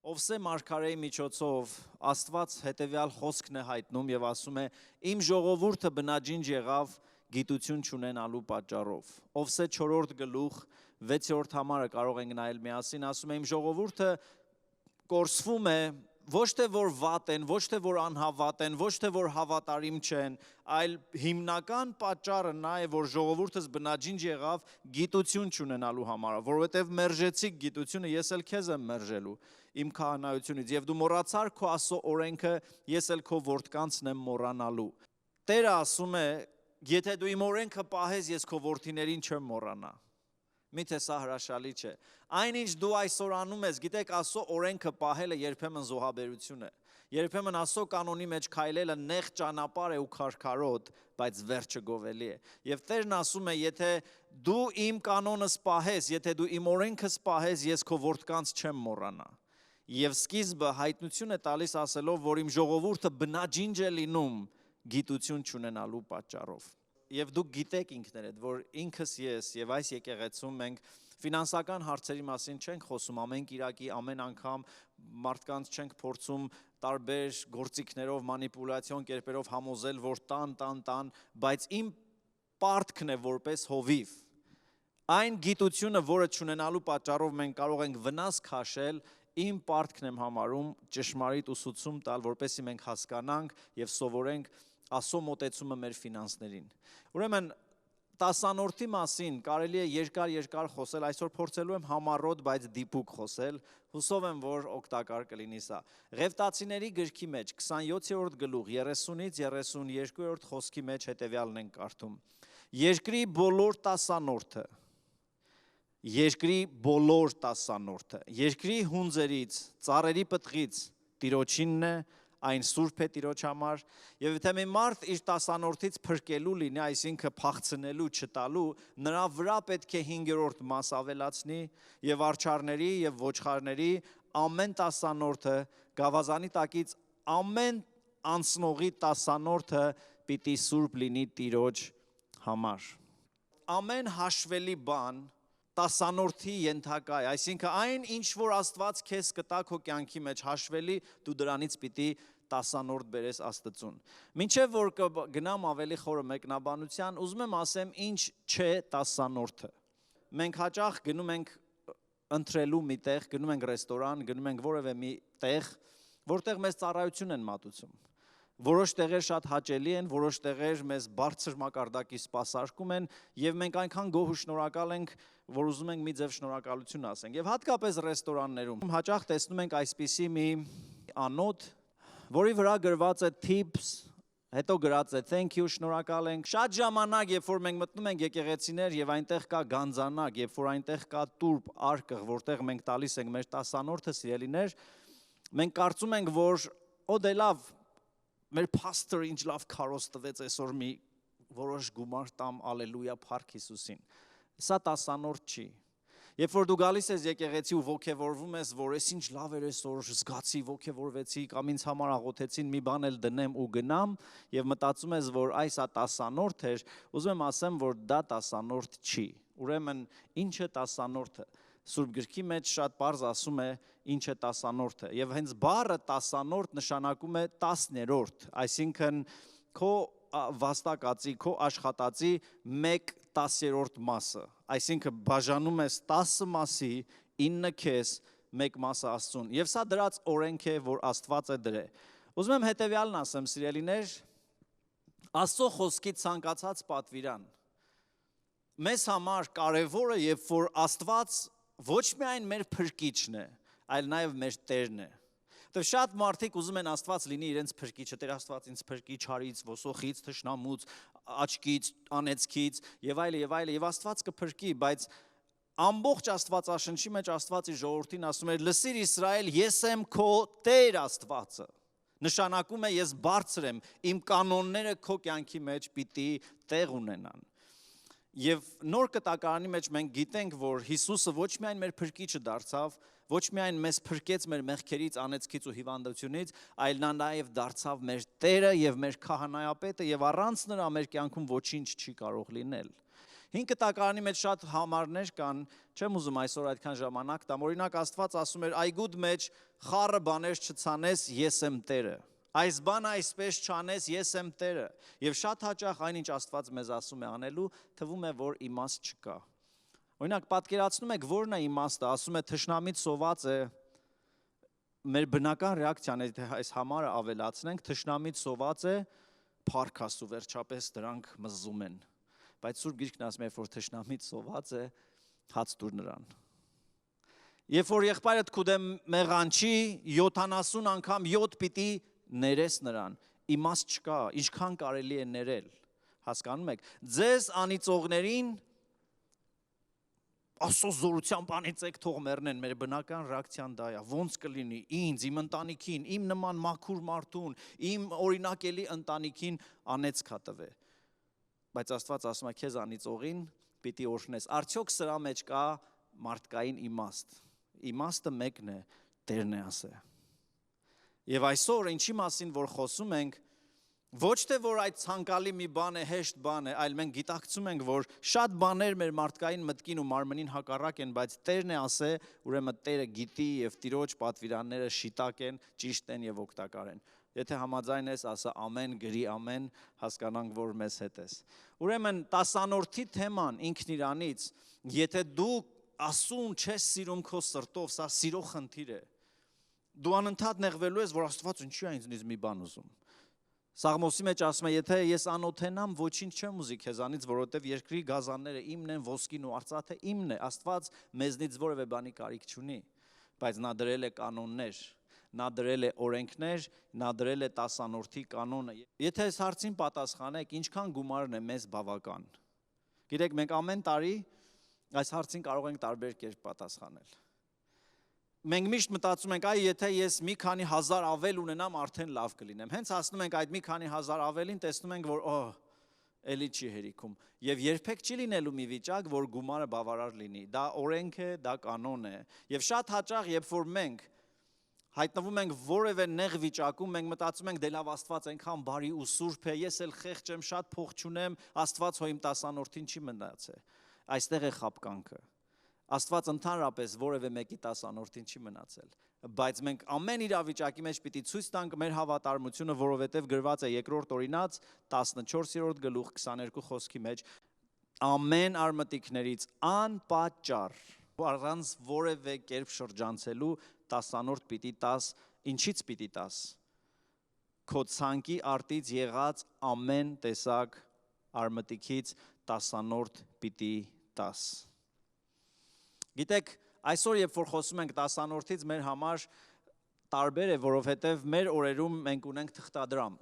Ովսե մարգարեի միջոցով Աստված հետևյալ խոսքն է հայտնում եւ ասում է. Իմ ժողովուրդը բնաջինջ եղավ գիտություն չունենալու պատճառով։ Ովսե 4-րդ գլուխ 6-րդ համարը կարող ենք նայել միասին, ասում է իմ ժողովուրդը կորսվում է ոչ թե որ վատ են, ոչ թե որ անհավատ են, ոչ թե որ հավատարիմ չեն, այլ հիմնական պատճառը նա է, որ ժողովուրդս բնաջինջ եղավ գիտություն չունենալու համար, որովհետև մերժեցիք գիտությունը, ես էլ քեզ եմ մերժելու իմ քահանայությունից, եւ դու մոռացար քո Աստծո օրենքը, ես էլ քո որդկանցն եմ մոռանալու։ Տերը ասում է, եթե դու իմ օրենքը պահես, ես քո որդիներին չեմ մոռանա։ Միթե սա հրաշալի չէ։ Այնինչ դու այսօր անում ես, գիտեք, Աստծո օրենքը պահելը երբեմն զոհաբերություն է։ Երբեմն Աստծո կանոնի մեջ քայլելը նեղ ճանապարհ է ու քարքարոտ, բայց վերջը գովելի է։ Եվ Տերն ասում է, եթե դու իմ կանոնս պահես, եթե դու իմ օրենքս պահես, ես քո որդկանց չեմ մոռանա։ Եվ սկիզբը հայտնություն է տալիս ասելով, որ իմ ժողովուրդը բնաջինջ է լինում գիտություն չունենալու պատճառով։ Եվ դուք գիտեք ինքներդ, որ ինքս ես եւ այս եկեղեցում մենք ֆինանսական հարցերի մասին չենք խոսում ամեն կիրակի, ամեն անգամ մարդկանց չենք փորձում տարբեր գործիքներով, մանիպուլյացիոն կերպերով համոզել, որ տան, բայց իմ պարտքն է որպես հովիվ։ Այն գիտությունը, որը չունենալու պատճառով մենք կարող ենք վնաս քաշել, իմ պարտքն եմ համարում ճշմարիտ ուսուցում տալ, որպեսզի մենք հասկանանք եւ սովորենք Աստծո մոտեցումը մեր ֆինանսներին։ Ուրեմն տասանորդի մասին կարելի է երկար խոսել, այսօր փորձելու եմ համառոտ, բայց դիպուկ խոսել, հուսով եմ, որ օգտակար կլինի սա։ Ղևտացիների գրքի մեջ 27-րդ գլուխ 30-ից 32-րդ խոսքի մեջ հետևյալն են կարդում. Երկրի բոլոր տասանորդը, երկրի հունձերից, ծառերի պտղից Տիրոջինն է, այն սուրբ է Տիրոջ համար, եւ եթե մի մարդ իր տասանորդից փրկելու լինի, այսինքն փախցնելու, չտալու, նրա վրա պետք է 5-րդ մաս ավելացնի եւ արչարների եւ ոչխարների ամեն տասանորդը, գավազանի տակից ամեն անցնողի տասանորդը պիտի սուրբ լինի Տիրոջ համար։ Ամեն հաշվելի բան տասանորդի ենթակա է, այսինքն այն ինչ որ Աստված քեզ կտա քո կյանքի մեջ հաշվելի, դու դրանից պիտի տասանորդ բերես Աստծուն։ Մինչև որ գնամ ավելի խորը մեկնաբանության, ուզում եմ ասեմ ինչ չէ տասանորդը։ Մենք հաճախ գնում ենք ընտրելու մի տեղ, գնում ենք ռեստորան, գնում ենք որևէ մի տեղ, որտեղ մեզ ծառայություն են մատուցում։ Որոշ տեղեր շատ հաճելի են, որոշ տեղեր մեզ բարձր մակարդակի սպասարկում են եւ մենք այնքան գոհ ու շնորհակալ ենք, որ ուզում ենք մի ձև շնորհակալություն ասենք։ Եվ հատկապես ռեստորաններում հաճախ տեսնում ենք այսպիսի մի անոթ, որի վրա գրված է tips, հետո գրած է thank you, շնորհակալ ենք։ Շատ ժամանակ, երբ որ մենք մտնում ենք եկեղեցիներ եւ այնտեղ կա գանձանակ, երբ որ այնտեղ կա տուրբ արկղ, որտեղ մենք տալիս ենք մեր տասանորդը, սիրելիներ, մենք կարծում ենք, որ դե լավ, մեր փաստորը ինչ լավ քարոզ տվեց այսօր մի որոշ գումար տամ, ալելույա, փառք Հիսուսին։ Սա տասանորդ չի։ Երբ որ դու գալիս ես եկեղեցի ու ոգևորվում ես, որ ես ինչ լավ էր այսօր, զգացի, ոգևորվեցի, կամ ինձ համար աղոթեցին, մի բան էլ դնեմ ու գնամ, եւ մտածում ես, որ այս է տասանորդ էր, ուզում եմ ասեմ, որ դա տասանորդ չի։ Ուրեմն ինչ է տասանորդը։ Սուրբ գրքի մեջ շատ պարզ ասում է ինչ է տասանորդը, եւ հենց բառը տասանորդ նշանակում է 10-րդ, այսինքն քո վաստակածի, քո աշխատածի 1/10 մասը, այսինքն բաժանում ես 10 մասի 9 քեզ 1 մասը Աստծուն, եւ սա դրած օրենք է, որ Աստված է դրել։ Ուզում եմ հետեւյալն ասեմ, սիրելիներ, Աստծո խոսքի ցանկացած պատվիրան մեզ համար կարևորը, երբ որ Աստված ոչ միայն մեր փրկիչն է, այլ նաև մեր Տերն է։ Դեռ շատ մարդիկ ուզում են Աստված լինի իրենց փրկիչը, Տեր Աստված ինձ փրկի չարից, ոսոխից, թշնամուց, աչքից, անեծքից եւ այլն, եւ Աստված կփրկի, բայց ամբողջ Աստվածաշնչի մեջ Աստված իր ժողովրդին ասում է. «Լսիր Իսրայել, ես եմ քո Տեր Աստվածը»։ Նշանակում է ես բարձր եմ, իմ կանոնները քո կյանքի մեջ պիտի տեղ ունենան։ Եվ նոր կտակարանի մեջ մենք գիտենք, որ Հիսուսը ոչ միայն մեր փրկիչը դարձավ, ոչ միայն մեզ փրկեց մեր մեղքերից, անեծքից ու հիվանդությունից, այլ նա նաև դարձավ մեր Տերը եւ մեր քահանայապետը եւ առանց նրա մեր կյանքում ոչինչ չի կարող լինել։ 5 տակարանի մեջ շատ համարներ կան, չեմ ուզում այսօր այդքան ժամանակ տամ, օրինակ Աստված ասում էր այգուդ մեջ խառը բաներ չցանես, ես եմ Տերը։ Այս բանը այսպես չանես, ես եմ Տերը։ Եվ շատ հաճախ այնինչ Աստված մեզ ասում է անելու, թվում է, որ իմաստ չկա։ Օրինակ պատկերացնում եք ո՞րն է իմաստը, ասում է թշնամից սոված է, մեր բնական ռեակցիան է, թե այս համարը ավելացնենք, թշնամից սոված է, փառք Աստծո, վերջապես դրանք մզում են։ Բայց Սուրբ Գիրքն ասում է, որ թշնամից սոված է, հաց տուր նրան։ Երբ որ եղբայրդ քու դեմ մեղանչի, 70 անգամ 7 պիտի ներես նրան, իմաստ չկա, ինչքան կարելի է ներել, հասկանում եք, ձեզ անիծողներին Աստծո զորությամբ անիծեք թող մեռնեն, մեր բնական ռեակցիան դա է, ոնց կլինի ինձ, իմ ընտանիքին, իմ նման մաքուր մարդուն, իմ օրինակելի ընտանիքին անեծքա տվե։ Բայց Աստված ասում է քեզ անիծողին պիտի օրհնես։ Արդյոք սրա մեջ կա մարդկային իմաստ։ Իմաստը մեկն է, Տերն է ասել։ Եվ այսօր ինչի մասին որ խոսում ենք, ոչ թե որ այդ ցանկալի մի բան է, հեշտ բան է, այլ մենք գիտակցում ենք, որ շատ բաներ մեր մարդկային մտքին ու մարմնին հակառակ են, բայց Տերն է ասել, ուրեմն Տերը գիտի եւ Տիրոջ պատվիրանները շիտակ են, ճիշտ են եւ օգտակար են։ Եթե համաձայն ես, ասա ամեն, գրի ամեն, հասկանանք, որ մեզ հետ ես։ Ուրեմն 10-րդի թեման ինքն իրանից, եթե դու Աստծուն չես սիրում քո սրտով, սա սիրո խնդիր է։ Դու անընդհատ նեղվելու ես, որ Աստված ինչի է ինձնից մի բան ուզում։ Սաղմոսի մեջ ասում է, եթե ես անօթենամ, ոչինչ չեմ ուզի քեզանից, որովհետև երկրի գազանները իմն են, ոսկին ու արծաթը իմն է, Աստված մեզնից որևէ բանի կարիք չունի, բայց նա դրել է կանոններ, նա դրել է օրենքներ, նա դրել է 10-րդի կանոնը։ Եթե այս հարցին պատասխանեք, ինչքան գումարն է մեզ բավական։ Գիտեք, մենք ամեն տարի այս հարցին կարող ենք տարբեր կերպ պատասխանել։ Մենք միշտ մտածում ենք, այ եթե ես մի քանի հազար ավել ունենամ, արդեն լավ կլինեմ։ Հենց հասնում ենք այդ մի քանի հազար ավելին, տեսնում ենք, որ էլի չի հերիքում։ Եվ երբեք չի լինելու մի վիճակ, որ գումարը բավարար լինի։ Դա օրենք է, դա կանոն է։ Եվ շատ հաճախ, երբ որ մենք հայտնվում ենք որևէ նեղ վիճակում, մենք մտածում ենք, դե լավ Աստված այնքան բարի ու սուրբ է, ես էլ խեղճ եմ, շատ փող չունեմ, Աստված հո իմ 10-րդին չի մնացել։ Այստեղ է խապկանքը։ Աստված ընդհանրապես որևէ մեկի 10-րդին չի մնացել, բայց մենք ամեն իրավիճակի մեջ պիտի ցույց տանք մեր հավատարմությունը, որովհետև գրված է Երկրորդ Օրինաց 14-րդ գլուխ 22 խոսքի մեջ, ամեն արմատիկներից անպատճառ, առանց որևէ կերպ շրջանցելու 10-րդ պիտի տաս, ինչից պիտի տաս, քո ցանկի արտից եղած ամեն տեսակ արմատիկից 10-րդ պիտի տաս։ Գիտեք, այսօր երբ որ խոսում ենք 10-րդից, մեր համար տարբեր է, որովհետև մեր օրերում մենք ունենք թղթադրամ։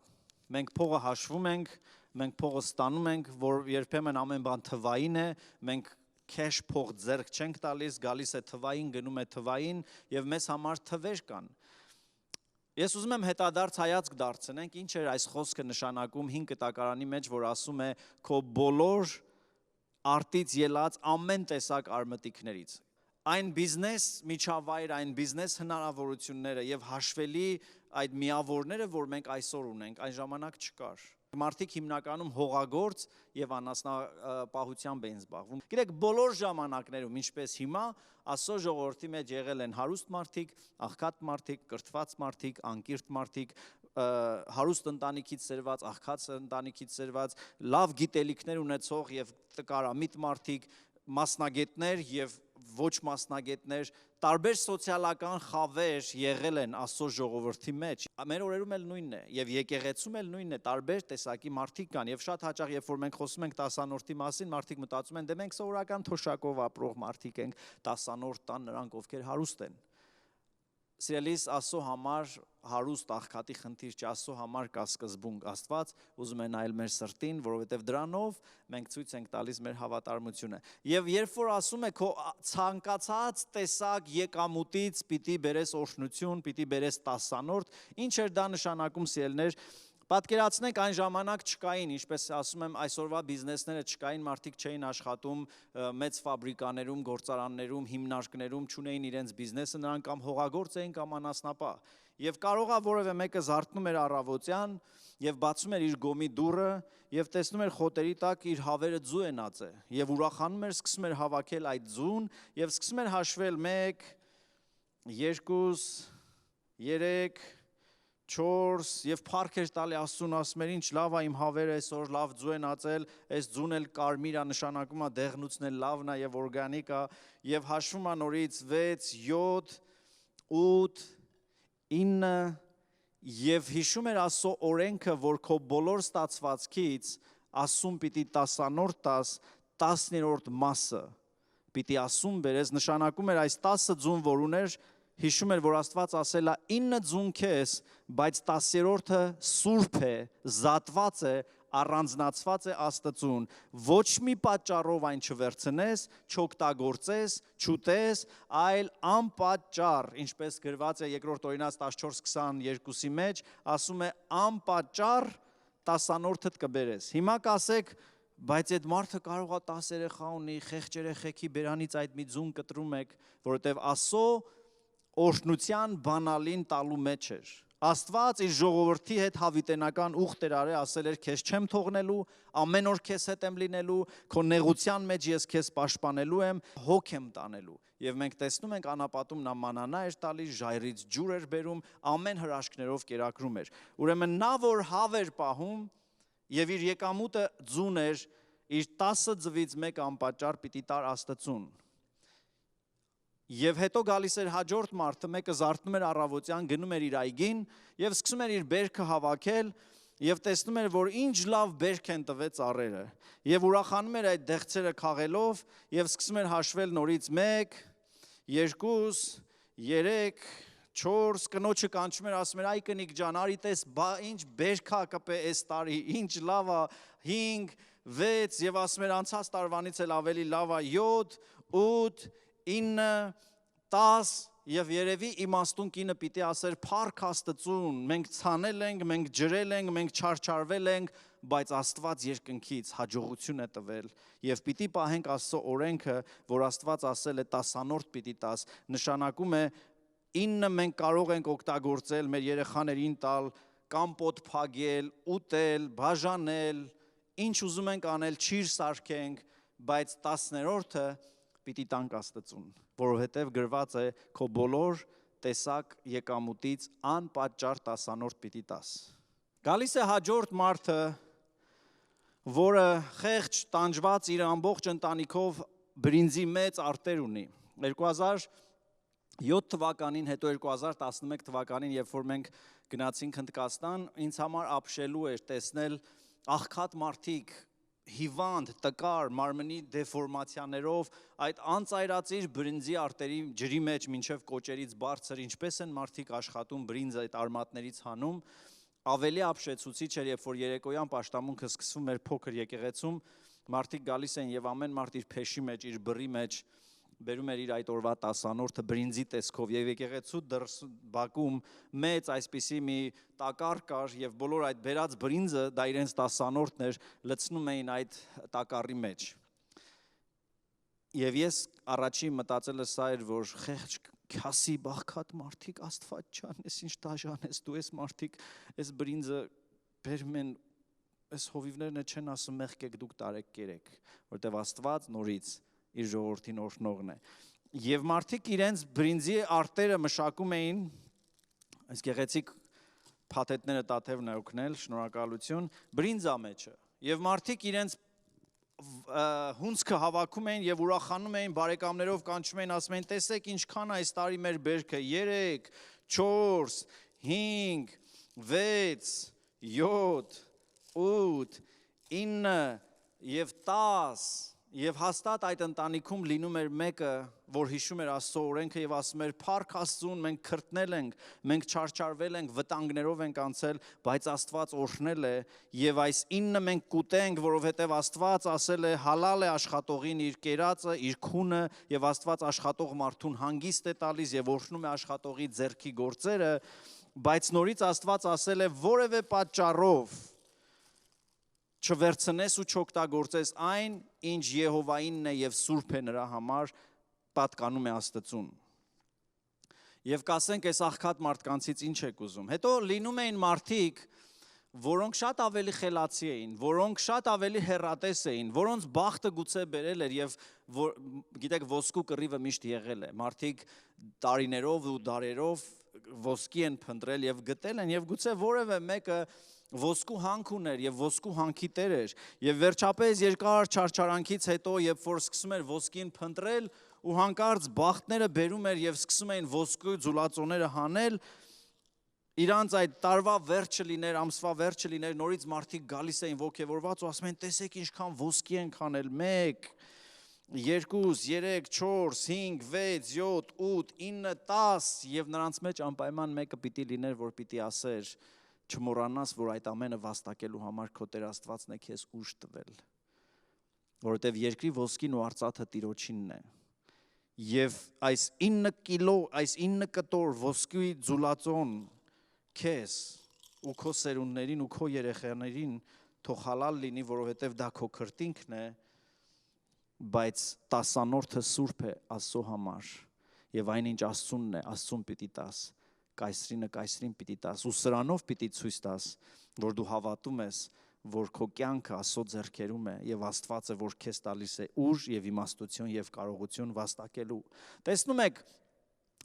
Մենք փողը հաշվում ենք, մենք փողը ստանում ենք, որ երբեմն ամեն բան թվային է, մենք քեշ փող ձեռք չենք տալիս, գալիս է թվային, գնում է թվային եւ մեզ համար թվեր կան։ Ես ուզում եմ հետադարձ հայացք դարձնենք, ինչ էր այս խոսքը նշանակում 5 տակարանի մեջ, որ ասում է քո բոլոր արտից ելած ամեն տեսակ արմատիկներից։ Այն բիզնես միջավայր, այն բիզնես հնարավորությունները եւ հաշվելի այդ միավորները, որ մենք այսօր ունենք, այն ժամանակ չկար։ Մարդիկ հիմնականում հողագործ եւ անասնապահությամբ էին զբաղվում։ Գիտեք, բոլոր ժամանակներում, ինչպես հիմա, Աստծո ժողովրդի մեջ եղել են հարուստ մարդիկ, աղքատ մարդիկ, կրթված մարդիկ, անկիրթ մարդիկ, հարուստ ընտանիքից սերված, աղքատ ընտանիքից սերված, լավ գիտելիքներ ունեցող եւ տկարամիտ մարդիկ, մասնագետներ եւ ոչ մասնագետներ, տարբեր սոցիալական խավեր եղել են Աստծո ժողովրդի մեջ։ Մեր օրերում էլ նույնն է եւ եկեղեցում էլ նույնն է, տարբեր տեսակի մարդիկ կան եւ շատ հաճախ երբ որ մենք խոսում ենք 10-րդի մասին, մարդիկ մտածում են, դե մենք սովորական թոշակով ապրող մարդիկ ենք, 10-րդ տան նրանք ովքեր հարուստ են։ Սիրելիս, Աստծո համար հարուստ աղքատի խնդիր չի, Աստծո համար կա սկզբունք, Աստված ուզում է նայել մեր սրտին, որովհետև դրանով մենք ցույց ենք տալիս մեր հավատարմությունը։ Եվ երբ որ ասում է քո ցանկացած տեսակ եկամուտից պիտի բերես օրհնություն, պիտի բերես 10-րդ, ինչ էր դա նշանակում, սիրելիներ, Պատկերացնենք այն ժամանակ չկային, ինչպես ասում եմ, այսօրվա բիզնեսները չկային, մարդիկ չէին աշխատում մեծ ֆաբրիկաներում, գործարաններում, հիմնարկներում, չունեին իրենց բիզնեսը, նրանք կամ հողագործ էին կամ անասնապահ։ Եվ կարողա որևէ մեկը զարթնում էր առավոտյան եւ բացում էր իր գոմի դուռը եւ տեսնում էր խոտերի տակ իր հավերը ձու են ածե եւ ուրախանում էր, սկսում էր հավաքել այդ ձուն եւ սկսում էր հաշվել 1 2 3 4 եւ փառք էր տալի Աստծուն, ասում էր ինչ լավ է իմ հավերը այսօր լավ ձու են ածել, այս ձուն էլ կարմիր է, նշանակում է դեղնուցն էլ լավն է եւ օրգանիկ է եւ հաշվում է նորից 6 7 8 9 եւ հիշում էր Աստծո օրենքը, որ քո բոլոր ստացվածքից ասում պիտի 10-րդ 10-րդ մասը պիտի ասում բերես, նշանակում էր այս 10 ձուն, որ ուներ, հիշում էր, որ Աստված ասել է 9 ձուն քեզ, բայց 10-րդը սուրբ է, զատված է, առանձնացված է Աստծուն, ոչ մի պատճառով այն չվերցնես, չօգտագործես, չուտես, այլ անպատճառ, ինչպես գրված է 2-րդ Օրինաց 14:22-ի մեջ, ասում է անպատճառ 10-րդդ կբերես։ Հիմա կասեք, բայց այդ մարդը կարող է 10 երեխա ունի, խեղճ երեխեքի բերանից այդ մի ձուն կտրում եք, որովհետև Աստծո օրհնության բանալին տալու մեջ էր։ Աստված իր ժողովրդի հետ հավիտենական ուխտ էր արել, ասել էր քեզ չեմ թողնելու, ամեն օր քեզ հետ եմ լինելու, քո նեղության մեջ ես քեզ պաշտպանելու եմ, հոգ եմ տանելու։ Եվ մենք տեսնում ենք անապատում նա մանանա էր տալիս, ժայռից ջուր էր բերում, ամեն հրաշքներով կերակրում էր։ Ուրեմն նա որ հավ էր պահում եւ իր եկամուտը ձուն էր, իր 10 ձվից 1 անպատճառ պիտի տար Աստծուն։ Եվ հետո գալիս էր հաջորդ մարդը, մեկը զարթնում էր առավոտյան, գնում էր իր այգին եւ սկսում էր իր բերքը հավաքել եւ տեսնում էր, որ ինչ լավ բերք են տվեց ծառերը։ Եվ ուրախանում էր այդ դեղցերը քաղելով եւ սկսում էր հաշվել նորից 1 2 3 4 կնոջը կանչում էր, ասում էր այ կնիկ ջան, արի տես, ինչ բերքա կպե այս տարի, ինչ լավ է 5 6 եւ ասում էր անցած տարվանից էլ ավելի լավ է 7 8 9 10 եւ երևի իմաստուն կինը պիտի ասեր փառք Աստծուն, մենք ցանել ենք, մենք ջրել ենք, մենք չարչարվել ենք, բայց Աստված երկնքից հաջողություն է տվել եւ պիտի պահենք Աստծո օրենքը, որ Աստված ասել է 10-րդ պիտի տաս, նշանակում է 9 մենք կարող ենք օգտագործել մեր երեխաներին տալ, կամպոտ փագել, ուտել, բաժանել, ինչ ուզում ենք անել, ճիր սարքենք, բայց 10-րդը պիտի տանք Աստծուն, որովհետև գրված է քո բոլոր տեսակ եկամուտից անպատճառ 10-րդ պիտի տաս։ Գալիս է հաջորդ մարդը, որը խեղճ տանջված իր ամբողջ ընտանիքով բրինձի մեծ արտեր ունի։ 2007 թվականին, հետո 2011 թվականին, երբ որ մենք գնացինք Հնդկաստան, ինձ համար ապշելու էր տեսնել աղքատ մարդիկ, հիվանդ, տկար, մարմնի դեֆորմացիաներով, այդ անծայրածիր բրինձի արտերի ջրի մեջ մինչև կոճերից բարձր, ինչպես են մարդիկ աշխատում բրինձը այդ արմատներից հանում, ավելի ապշեցուցիչ էր, երբ որ երեկոյան պաշտամունքը սկսվում էր փոքր եկեղեցում, մարդիկ գալիս են եւ ամեն մարդ իր փեշի մեջ, իր բռի մեջ բերում էր իր այդ օրվա 10-րդը բրինձի տեսքով եւ եկեղեցու բակում մեծ այսպիսի մի տակառ կար եւ բոլոր այդ բերած բրինձը դա իրենց 10-րդն էր, լցնում էին այդ տակառի մեջ։ Եվ ես առաջին մտածելը սա էր, որ խեղճ քասի բաղքատ մարդիկ Աստված ջան, ես ինչ դաժան ես դու, ես մարդիկ, այս բրինձը բերում են, այս հովիվներն չեն ասում մեղք եք դուք տարեք կերեք, որտեվ Աստված նորից իր ժողովրդին օրհնողն է։ Եվ մարդիկ իրենց բրինձի արտերը մշակում էին, այս գեղեցիկ փաթեթները տաթևն է օգնել, շնորհակալություն, բրինձա մեջը։ Եվ մարդիկ իրենց հունցքը հավաքում էին եւ ուրախանում էին, բարեկամներով կանչում էին, ասում էին, տեսեք ինչքան այս տարի մեր բերքը 3, 4, 5, 6, 7, 8, 9 եւ 10 Եվ հաստատ այդ ընտանիքում լինում էր մեկը, որ հիշում էր Աստծո օրենքը եւ ասում էր փառք Աստծուն, մենք քրտնել ենք, մենք չարչարվել ենք, վտանգներով ենք անցել, բայց Աստված օրհնել է եւ այս 9 մենք կուտենք, որովհետեւ Աստված ասել է հալալ է աշխատողին իր կերածը, իր քունը եւ Աստված աշխատող մարդուն հանգիստ է տալիս եւ օրհնում է աշխատողի ձեռքի գործերը Բայց նորից Աստված ասել է որևէ պատճառով չվերցնես ու չօգտագործես այն, ինչ Եհովայինն է եւ սուրբ է նրա համար, պատկանում է Աստծուն։ Եվ կասենք, այս աղքատ մարդկանցից ինչ եք ուզում։ Հետո լինում էին մարդիկ, որոնք շատ ավելի խելացի էին, որոնք շատ ավելի հեռատես էին, որոնց բախտը գուցե բերել էր եւ գիտեք ոսկու կռիվը միշտ եղել է։ Մարդիկ տարիներով ու դարերով ոսկի են փնտրել եւ գտել են եւ գուցե որևէ մեկը ոսկու հանք ուներ եւ ոսկու հանքի տեր էր եւ վերջապես երկար չարչարանքից հետո երբ որ սկսում էր ոսկին փնտրել ու հանկարծ բախտները բերում էր եւ սկսում էին ոսկու ձուլածոները հանել, իրանց այդ տարվա վերջը լիներ, ամսվա վերջը լիներ, նորից մարդիկ գալիս էին ոգևորված ու ասում են տեսեք ինչքան ոսկի ենք հանել, 1 2 3 4 5 6 7 8 9 10 եւ նրանց մեջ անպայման մեկը պիտի լիներ, որ պիտի ասեր չմոռանաս, որ այդ ամենը վաստակելու համար քո Տեր Աստվածն է քեզ ուժ տվել, որովհետեւ երկրի ոսկին ու արծաթը Տիրոջինն է։ Եվ այս 9 կիլո, այս 9 կտոր ոսկի ձուլածոն քեզ ու քո սերունդներին ու քո երեխաներին թող հալալ լինի, որովհետև դա քո քրտինքն է, բայց տասանորդը սուրբ է Աստծո համար եւ այնինչ Աստծունն է, Աստծուն պիտի տաս, կայսրինը կայսրին պիտի տաս ու սրանով պիտի ցույց տաս, որ դու հավատում ես, որ քո կյանքը Աստծո ձեռքերում է եւ Աստվածը, որ քեզ տալիս է ուժ եւ իմաստություն եւ կարողություն վաստակելու։ Տեսնում եք,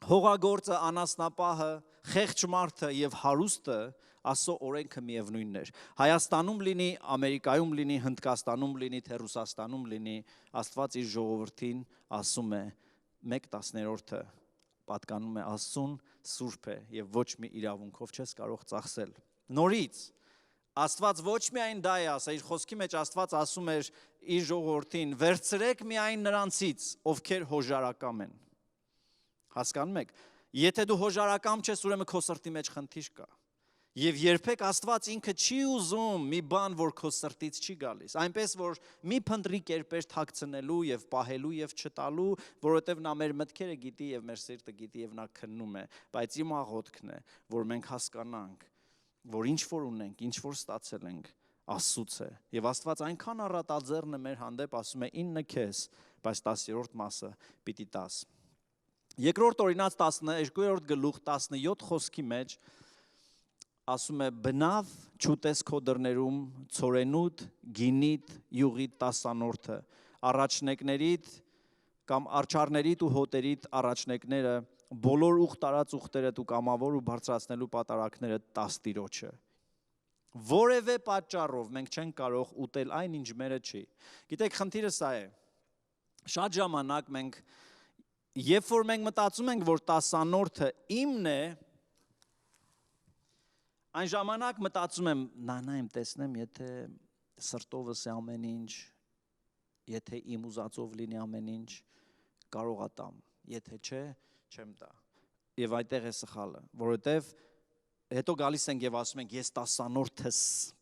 հողագործը, անասնապահը, խեղճ մարդը եւ հարուստը Աստծո օրենքը միևնույնն էր։ Հայաստանում լինի, Ամերիկայում լինի, Հնդկաստանում լինի, թե Ռուսաստանում լինի, Աստված իր ժողովրդին ասում է 1/10 պատկանում է Աստծուն, սուրբ է եւ ոչ մի իրավունքով չես կարող ծախսել։ Նորից Աստված ոչ միայն դա է ասա, իր խոսքի մեջ Աստված ասում էր իր ժողովրդին, վերցրեք միայն նրանցից, ովքեր հոժարակամ են։ Հասկանում եք, եթե դու հոժարակամ չես, ուրեմն քո սրտի մեջ խնդիր կա։ Եվ երբեք Աստված ինքը չի ուզում մի բան, որ քո սրտից չի գալիս, այնպես որ մի փնտրի կերպեր թաքցնելու եւ պահելու եւ չտալու, որովհետեւ նա մեր մտքերը գիտի եւ մեր սիրտը գիտի եւ նա քննում է, բայց իմ աղոթքն է, որ մենք հասկանանք, որ ինչ որ ունենք, ինչ որ ստացել ենք, Աստծուց է։ Եվ Աստված այնքան առատաձեռն է մեր հանդեպ, ասում է 9 քեզ, բայց 10-րդ մասը պիտի տաս։ Երկրորդ օրինաց 12-րդ գլուխ 17 խոսքի մեջ ասում է բնավ չուտես քո դռներում ցորենուտ, գինիտ, յուղիտ 10-րդը, առաջնեկներիդ կամ արչարներիդ ու հոտերիդ առաջնեկները, բոլոր ուխ տարած ուխտերդ ու կամավոր ու բարձրացնելու պատարակները 10 Տիրոջը։ Որևէ պատճառով մենք չենք կարող ուտել այն, ինչ մերը չի։ Գիտեք, խնդիրը սա է։ Շատ ժամանակ մենք, երբ որ մենք մտածում ենք, որ 10-րդը իմն է, այն ժամանակ մտածում եմ, նայեմ, տեսնեմ, եթե սրտովս է ամեն ինչ, եթե իմ ուզածով լինի ամեն ինչ, կարող ա տամ, եթե չէ, չեմ տա։ Եվ այդտեղ է սխալը, որովհետև հետո գալիս ենք եւ ասում ենք, ես 10-րդս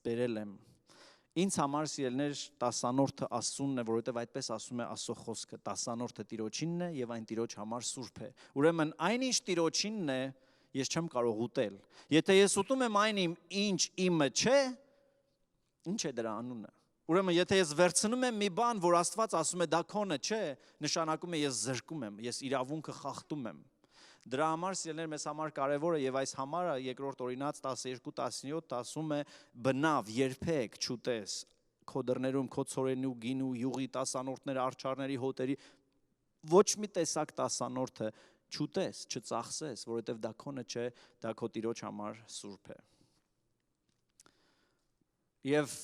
բերել եմ։ Ինձ համար սիրելիներ 10-րդը Աստծունն է, որովհետև այդպես ասում է Աստծո խոսքը, 10-րդը Տիրոջինն է եւ այն Տիրոջ համար սուրբ է։ Ուրեմն այնինչ Տիրոջինն է, ես չեմ կարող ուտել։ Եթե ես ուտում եմ այն ինչ իմը չէ, ինչ է դրա անունը։ Ուրեմն եթե ես վերցնում եմ մի բան, որ Աստված ասում է դա քոնը չէ, նշանակում է ես զրկում եմ, ես իրավունքը խախտում եմ։ Դրա համար սիրելիներ մեզ համար կարևոր է եւ այս համարը երկրորդ օրինաց 12-17 ասում է բնավ երբեք չուտես քո դռներում քո ցորենու գինու յուղի 10-րդները արչարների հոտերի ոչ մի տեսակ 10-րդը չուտես, չծախսես, որովհետեւ դա քոնը չէ, դա քո Տիրոջ համար սուրբ է։ Եվ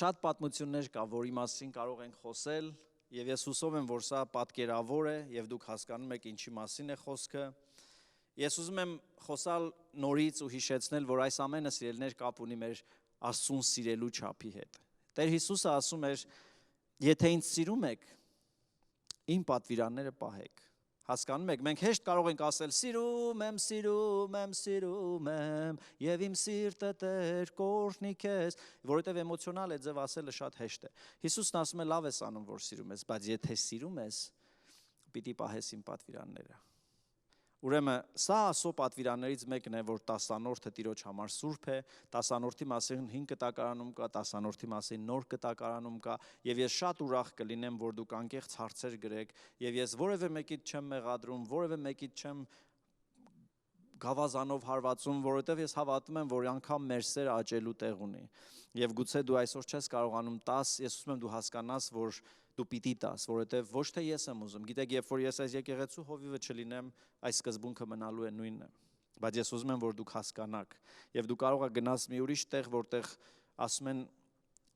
շատ պատմություններ կա, որի մասին կարող ենք խոսել, եւ ես հուսով եմ, որ սա պատկերավոր է եւ դուք հասկանում եք ինչի մասին է խոսքը։ Ես ուզում եմ խոսալ նորից ու հիշեցնել, որ այս ամենը սիրելիներ կապ ունի մեր Աստծուն սիրելու չափի հետ։ Տեր Հիսուսը ասում էր, եթե ինձ սիրում եք, իմ պատվիրանները պահեք։ Հասկանում եք, մենք հեշտ կարող ենք ասել սիրում եմ, սիրում եմ, սիրում եմ, եւ իմ սիրտը Տեր կօրհնի քեզ, որովհետեւ էմոցիոնալ է ձև ասելը շատ հեշտ է։ Հիսուսն ասում է լավ ես անում, որ սիրում ես, բայց եթե սիրում ես, պիտի պահես իմ պատվիրանները։ Ուրեմն սա Աստծո պատվիրաններից մեկն է, որ 10-րդը Տիրոջ համար սուրբ է, 10-րդի մասին 5 կտակարանում կա, 10-րդի մասին նոր կտակարանում կա, եւ ես շատ ուրախ կլինեմ, որ դուք անկեղծ հարցեր գրեք, եւ ես որևէ մեկից չեմ մեղադրում, որևէ մեկից չեմ գավազանով հարվածում, որովհետև ես հավատում եմ, որ անգամ մեր սերը աճելու տեղ ունի։ Եվ գուցե դու այսօր չես կարողանում տաս, ես ուզում եմ դու հասկանաս, որ դու պիտի տաս, որովհետև ոչ թե ես եմ ուզում։ Գիտեք, երբ որ ես այս եկեղեցու հովիվը չլինեմ, այս սկզբունքը մնալու է նույնն է։ Բայց ես ուզում եմ, որ դուք հասկանաք, եւ դու կարող ես գնաս մի ուրիշ տեղ, որտեղ ասում են,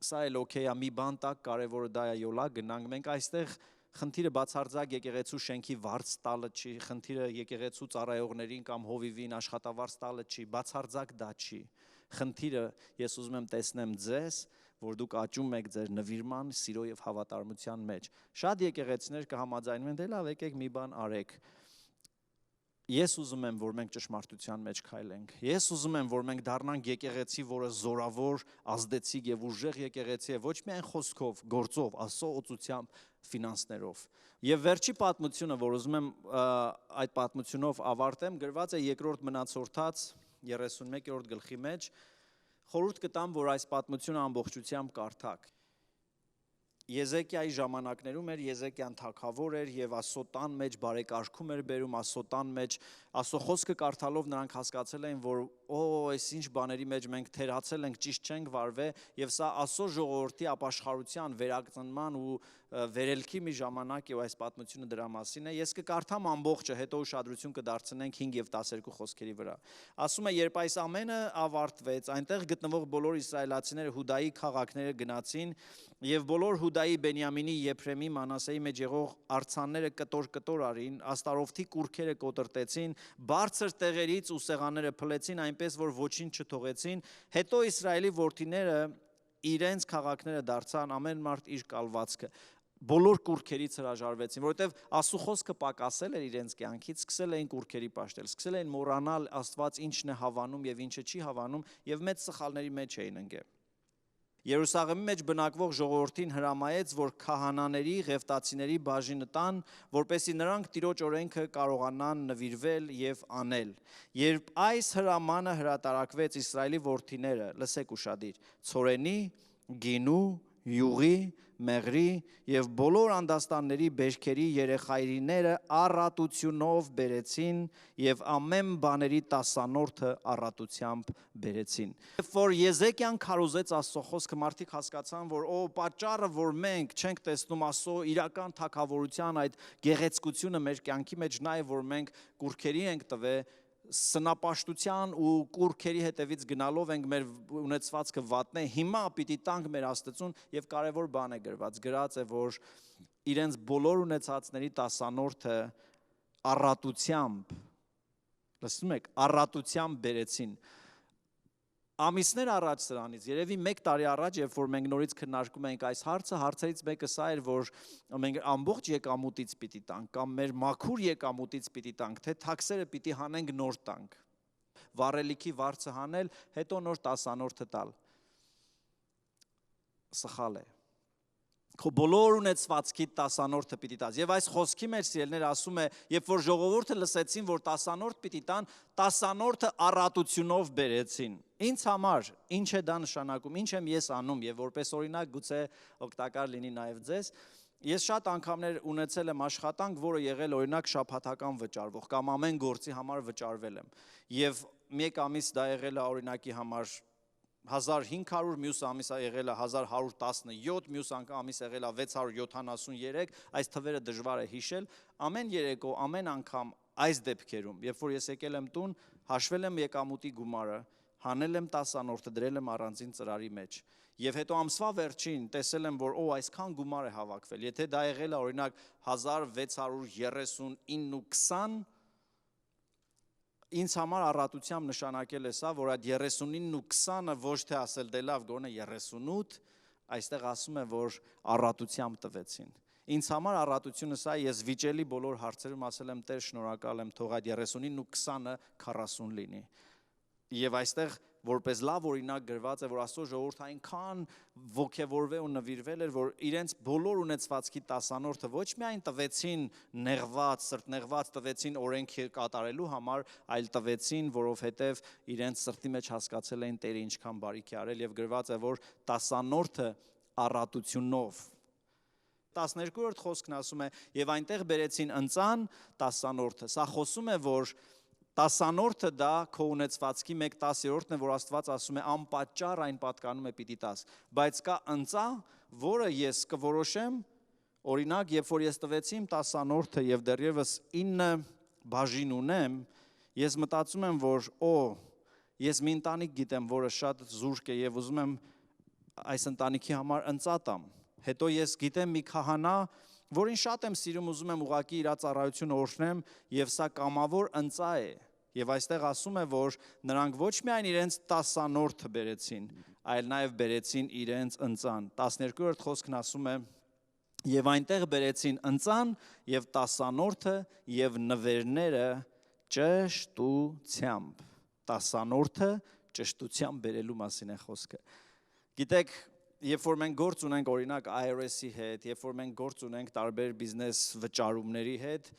սա էլ օքեյ է, մի բան տակ, կարևորը դա է, յոլա գնանք, մենք այստեղ խնդիրը բացարձակ եկեղեցու շենքի վարձ տալը չի, խնդիրը եկեղեցու ծառայողներին կամ հովիվին աշխատավարձ տալը չի, բացարձակ դա չի։ Խնդիրը ես ուզում եմ տեսնեմ ձեզ, որ դուք աճում եք ձեր նվիրման, սիրո եւ հավատարմության մեջ։ Շատ եկեղեցիներ կհամաձայնվեն, դե լավ, եկեք մի բան արեք։ Ես ուզում եմ, որ մենք ճշմարտության մեջ քայլենք։ Ես ուզում եմ, որ մենք դառնանք եկեղեցի, որը զորավոր, ազդեցիկ եւ ուժեղ եկեղեցի է, ոչ միայն խոսքով, գործով, Աստծո օծությամբ, ֆինանսներով։ Եվ վերջի պատմությունը, որ ուզում եմ այդ պատմությունով ավարտեմ, գրված է երկրորդ մնացորդած 31-րդ գլխի մեջ, խորհուրդ կտամ, որ այս պատմությունը ամբողջությամբ կարդաք։ Եզեկիայի ժամանակներում էր, Եզեկիան թագավոր էր եւ Աստծո տան մեջ բարեկարգում էր բերում, Աստծո տան մեջ Աստծո խոսքը կարդալով նրանք հասկացել էին, որ այս ինչ բաների մեջ մենք թերացել ենք, ճիշտ չենք վարվել եւ սա Աստծո ժողովրդի ապաշխարության, վերակծնման ու վերելքի մի ժամանակ է ու այս պատմությունը դրա մասին է։ Ես կկարդամ ամբողջը, հետո ուշադրություն կդարձնենք 5 եւ 12 խոսքերի վրա։ Ասում է, երբ այս ամենը ավարտվեց, այնտեղ գտնվող բոլոր իսրայելացիները Հուդայի քաղաքները գնացին եւ բոլոր Հուդայի, Բենյամինի, Եփրեմի, Մանասեի մեջ եղող արցանները կտոր արին, աստարովթի կուրքերը կոտրտեցին, բարձր տեղերից ու սեղանները փլեցին, այնպես որ ոչինչ չթողեցին։ Հետո Իսրայելի որդիները իրենց քաղաքները դարձան, ամեն մարդ իր կալվածքը։ Բոլոր կուրքերից հրաժարվեցին, որովհետև Աստծո խոսքը պակասել էր իրենց կյանքից, սկսել էին կուրքերի պաշտել, սկսել էին մոռանալ Աստված ինչն է հավանում եւ ինչը չի հավանում եւ մեծ սխալների մեջ էին ընկել։ Երուսաղեմի մեջ բնակվող ժողովրդին հրամայեց, որ քահանաների, ղևտացիների բաժինը տան, որպեսզի նրանք Տիրոջ օրենքը կարողանան նվիրվել եւ անել։ Երբ այս հրամանը հրատարակվեց, Իսրայելի որդիները, լսեք ուշադիր, ցորենի, գինու, յուղի, մեղրի եւ բոլոր անդաստանների բերքերի երեխայրիները առատությունով բերեցին եւ ամեն բաների 10-րդը առատությամբ բերեցին։ Երբ որ Եզեկիան քարոզեց Աստծո խոսքը, մարդիկ հասկացան, որ պատճառը, որ մենք չենք տեսնում Աստծո իրական թագավորության այդ գեղեցկությունը մեր կյանքի մեջ, նա է, որ մենք կուրքերի ենք տվել, սնապաշտության ու կուրքերի հետևից գնալով ենք մեր ունեցվածքը վատնե, հիմա պիտի տանք մեր Աստծուն եւ կարեւոր բան է գրած է, որ իրենց բոլոր ունեցածների 10-րդը առատությամբ, լսում եք, առատությամբ բերեցին։ Ամիսներ առաջ սրանից, երևի 1 տարի առաջ, երբ որ մենք նորից քննարկում ենք այս հարցը, հարցերից մեկը սա էր, որ մենք ամբողջ եկամուտից պիտի տանք, կամ մեր մաքուր եկամուտից պիտի տանք, թե թաքսերը պիտի հանենք նոր տանք, վառելիքի վարձը հանել, հետո նոր 10-րդը տալ։ Սխալ է։ Քո բոլոր ունեցվածքի 10-րդը պիտի տաս։ Եվ այս խոսքի մեջ սիրելիներ ասում է, երբ որ ժողովուրդը լսեցին, որ 10-րդ պիտի տան, 10-րդը առատությունով բերեցին։ Ինձ համար ինչ է դա նշանակում, ինչ եմ ես անում եւ որպես օրինակ գուցե օգտակար լինի նաեւ ձեզ։ Ես շատ անգամներ ունեցել եմ աշխատանք, որը եղել օրինակ շաբաթական վճարվող կամ ամեն գործի համար վճարվել եմ։ Եվ մեկ ամիս դա եղել է օրինակի համար 1500, մյուս ամիս եղել է 1117, մյուս ամիս եղել է 673, այս թվերը դժվար է հիշել, ամեն երեկո, ամեն անգամ այս դեպքերում, երբ որ ես եկել եմ տուն, հաշվել եմ եկամուտի գումարը, հանել եմ 10-րդը, դրել եմ առանձին ծրարի մեջ, եւ հետո ամսվա վերջին տեսել եմ, որ այսքան գումար է հավաքվել, եթե դա եղել է օրինակ 1639-20, ինձ համար առատությամբ նշանակել է սա, որ այդ 39-ն ու 20-ը ոչ թե ասել դե լավ, գոնե 38, այստեղ ասում է, որ առատությամբ տվեցին։ Ինձ համար առատությունը սա, ես վիճելի բոլոր հարցերում ասել եմ, Տեր, շնորհակալ եմ, թող այդ 39-ն ու 20-ը 40 լինի։ Եվ այստեղ որպես լավ օրինակ գրված է, որ Աստծո ժողովուրդը այնքան ոգևորվել ու նվիրվել էր, որ իրենց բոլոր ունեցվածքի 10-րդը ոչ միայն տվեցին նեղված, սրտնեղված տվեցին օրենքի կատարելու համար, այլ տվեցին, որովհետև իրենց սրտի մեջ հասկացել էին Տերը ինչքան բարիք է արել եւ գրված է, որ 10-րդը առատությունով 12-րդ խոսքն ասում է եւ այնտեղ բերեցին ընծան 10-րդը։ Սա խոսում է, որ 10-րդը դա քո ունեցվածքի 1/10-րդն է, որ Աստված ասում է անպատճառ այն պատկանում է պիտի տաս։ Բայց կա ընծա, որը ես կորոշեմ, օրինակ, երբ որ ես տվեցի իմ 10-րդը եւ դեռևս 9 բաժին ունեմ, ես մտածում եմ, որ ես մի ընտանիք գիտեմ, որը շատ զուրկ է եւ ուզում եմ այս ընտանիքի համար ընծա տամ։ Հետո ես գիտեմ մի քահանա, որին շատ եմ սիրում, ուզում եմ ուղղակի իր ծառայությունը օրհնեմ եւ սա կամավոր ընծա է։ Եվ այստեղ ասում է, որ նրանք ոչ միայն իրենց 10-րդը բերեցին, այլ նաեւ բերեցին իրենց ընծան։ 12-րդ խոսքն ասում է. եւ այնտեղ բերեցին ընծան եւ 10-րդը եւ նվերները ճշտությամբ։ 10-րդը ճշտությամբ բերելու մասին է խոսքը։ Գիտեք, երբ որ մենք գործ ունենք օրինակ IRS-ի հետ, երբ որ մենք գործ ունենք տարբեր բիզնես վճարումների հետ,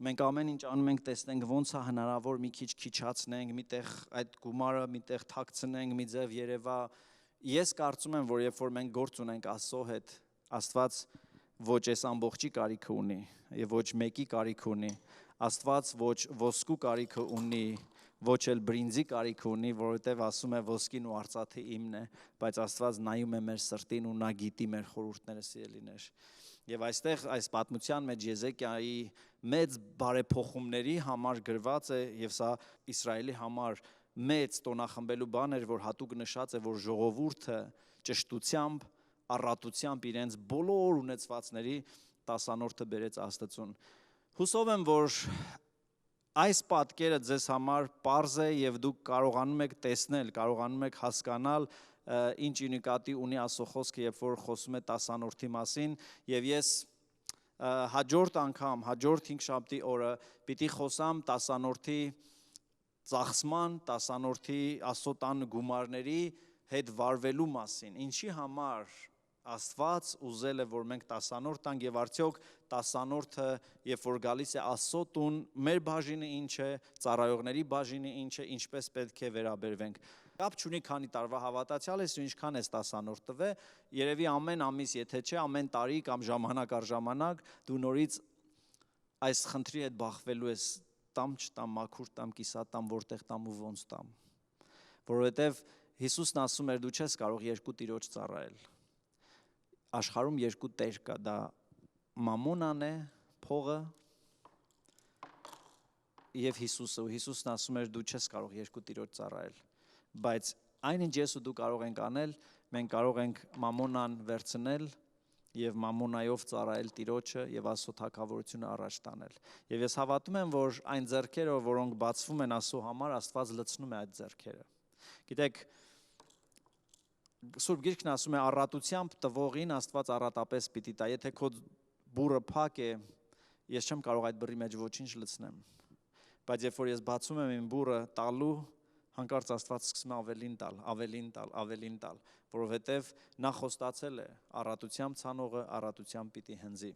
մենք ամեն ինչ անում ենք, տեսնենք ոնց է հնարավոր մի քիչ քիչացնենք, միտեղ այդ գումարը միտեղ թաքցնենք, մի ձև երևա։ Ես կարծում եմ, որ երբ որ մենք գործ ունենք Աստծո հետ, Աստված ոչ այս ամբողջի կարիքը ունի եւ ոչ մեկի կարիք ունի։ Աստված ոչ ոսկու կարիքը ունի, ոչ էլ բրինձի կարիք ունի, որովհետև ասում է ոսկին ու արծաթը իմն է, բայց Աստված նայում է մեր սրտին ու նա գիտի մեր խորհուրդները, սիրելիներ։ Եվ այստեղ այս պատմության մեջ Եզեկիայի մեծ բարեփոխումների համար գրված է, եւ սա Իսրայելի համար մեծ տոնախմբելու բան էր, որ հատուկ նշած է, որ ժողովուրդը ճշտությամբ, առատությամբ իրենց բոլոր ունեցվածների 10-րդը բերեց Աստծուն։ Հուսով եմ, որ այս պատկերը ձեզ համար պարզ է եւ դուք կարողանում եք տեսնել, կարողանում եք հասկանալ ինչ նկատի ունի Աստծո խոսքը, երբ որ խոսում է 10-րդի մասին, եւ ես հաջորդ անգամ, հաջորդ 5 շաբթի օրը պիտի խոսամ 10-րդի ծախսման, 10-րդի Աստծո տան գումարների հետ վարվելու մասին։ Ինչի համար Աստված ուզել է, որ մենք 10-րդ տանք եւ արդյոք 10-րդը, երբ որ գալիս է Աստծո տուն, մեր բաժինը ինչ է, ծառայողների բաժինը ինչ է, ինչպես պետք է վերաբերվենք։ Կապ չունի քանի տարվա հավատացյալ ես ու ինչքան ես 10-րդ տվե, երևի ամեն ամիս, եթե չէ, ամեն տարի կամ ժամանակ առ ժամանակ դու նորից այս խնդրի հետ բախվելու ես, տամ չտամ, մաքուր տամ, կիսա տամ, որտեղ տամ ու ոնց տամ։ Որովհետև Հիսուսն ասում էր, դու չես կարող երկու տիրոջ ծառայել։ Աշխարհում երկու տեր կա, դա մամոնան է, փողը եւ Հիսուսը, ու Հիսուսն ասում էր, դու չես կարող երկու տիրոջ ծառայել, բայց այնինչ ես ու դու կարող ենք անել, մենք կարող ենք մամոնան վերցնել եւ մամոնայով ծառայել տիրոջը եւ Աստծո թագավորությունը առաջ տանել։ Եվ ես հավատում եմ, որ այն ձեռքերը, որոնք բացվում են Աստծո համար, Աստված լցնում է այդ ձեռքերը։ Գիտեք, Սուրբ Գիրքն ասում է առատությամբ տվողին Աստված առատապես պիտի տա։ Եթե քո բուրը փակ է, ես չեմ կարող այդ բռի մեջ ոչինչ լցնեմ։ Բայց երբ որ ես բացում եմ իմ բուրը տալու, հանկարծ Աստված սկսում է ավելին տալ, ավելին տալ, ավելին տալ, որովհետև նա խոստացել է առատությամբ ցանողը առատությամբ պիտի հնձի։